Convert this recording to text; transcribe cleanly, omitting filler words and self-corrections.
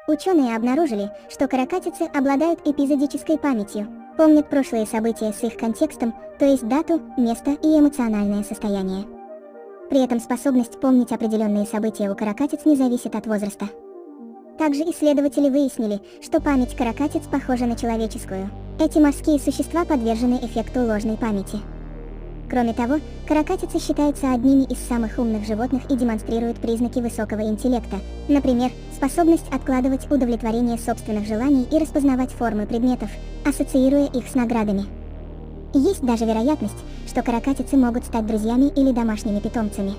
Ученые обнаружили, что каракатицы обладают эпизодической памятью, помнят прошлые события с их контекстом, то есть дату, место и эмоциональное состояние. При этом способность помнить определенные события у каракатиц не зависит от возраста. Также исследователи выяснили, что память каракатиц похожа на человеческую. Эти морские существа подвержены эффекту ложной памяти. Кроме того, каракатицы считаются одними из самых умных животных и демонстрируют признаки высокого интеллекта, например, способность откладывать удовлетворение собственных желаний и распознавать формы предметов, ассоциируя их с наградами. Есть даже вероятность, что каракатицы могут стать друзьями или домашними питомцами.